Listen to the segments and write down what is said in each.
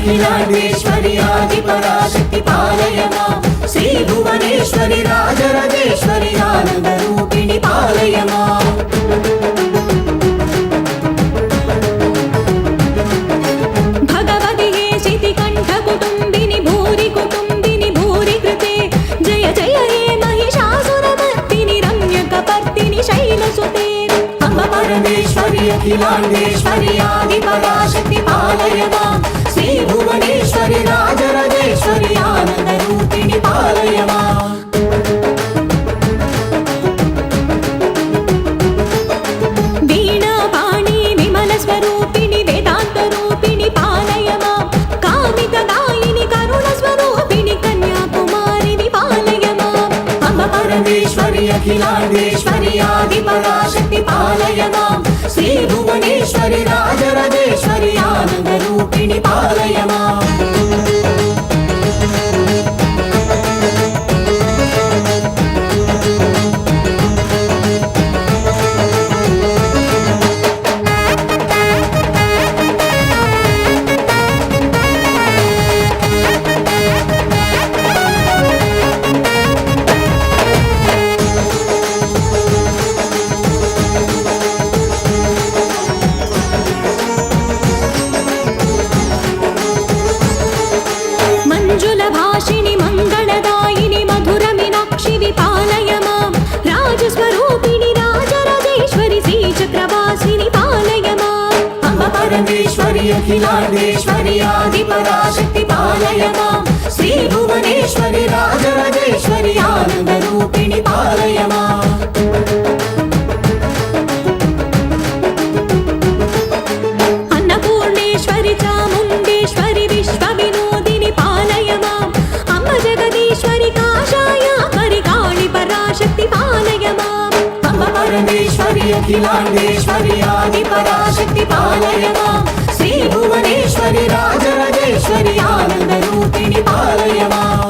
अखिलांडेश्वरी आदिपराशक्ति पालय मां श्री भुवनेश्वरी राजराजेश्वरी आनंद रूपिणी पालय मां भगवति शितिकण्ठ कुटुम्बिनि भूरि कुटुम्बिनि भूरि कृते जय जय हे महिषासुरमर्दिनि रम्यकपर्दिनि शैलसुते अम्ब परमेश्वरी अखिलांडेश्वरी आदिपराशक्ति पालय मां श्री भुवनेश्वरी राजराजेश्वरी आनंद रूपिणी पालय मां वीणा पाणि विमल स्वरूपिणि वेदांत रूपिणि पालय मां कामितदायिनि करुण स्वरूपिणि कन्याकुमारिनि पालय मां अम्ब परमेश्वरी अखिलांडेश्वरी आदिपराशक्ति पालय मां श्री भुवनेश्वरी राजराजेश्वरी आनंद रूपिणी पालय मां मंजुलभाषिणि मंगलदायिनि मधुर मीनाक्षि विपालय मां राजस्वरूपिणि राजराजेश्वरि श्रीचक्रवासिनि पालय मां अम्ब परमेश्वरी अखिलांडेश्वरी आदिपराशक्ति पालय मां श्री भुवनेश्वरी राजराजेश्वरी आनंद रूपिणी पालय मां अन्नपूर्णेश्वरि चामुण्डेश्वरि विश्वविनोदिनि पालय मां अम्ब जगदीश्वरि काषायाकरि काळि पराशक्ति पालय मां अम्ब परमेश्वरी अखिलांडेश्वरी आदिपराशक्ति पालय मां श्री भुवनेश्वरी राजराजेश्वरी आनंद रूपिणी पालय मां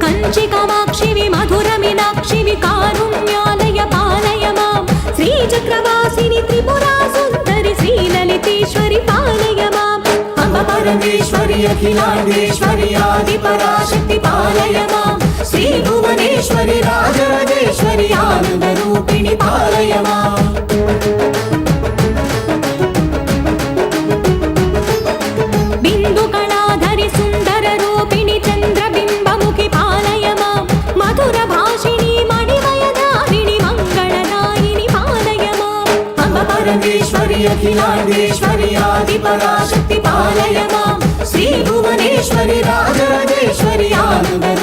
कंचि कामाक्षि विमधुर मीनाक्षि विकारुण्यालय पालय मां श्रीचक्रवासिनि त्रिपुरा सुन्दरि श्रीललितेश्वरि पालय मां अम्ब परमेश्वरी अखिलांडेश्वरी आदिपराशक्ति पालय मां श्री भुवनेश्वरी राजराजेश्वरी आनंद रूपिणी पालय मां बिन्दुकणाधरि सुन्दर रूपिणि चन्द्रबिम्बमुखि पालय मां मधुर भाषिणि मणिमयधारिणि मङ्गलदायिनि पालय मां अम्ब परमेश्वरी अखिलांडेश्वरी आदिपराशक्ति पालय मां श्री भुवनेश्वरी राजराजेश्वरी आनंद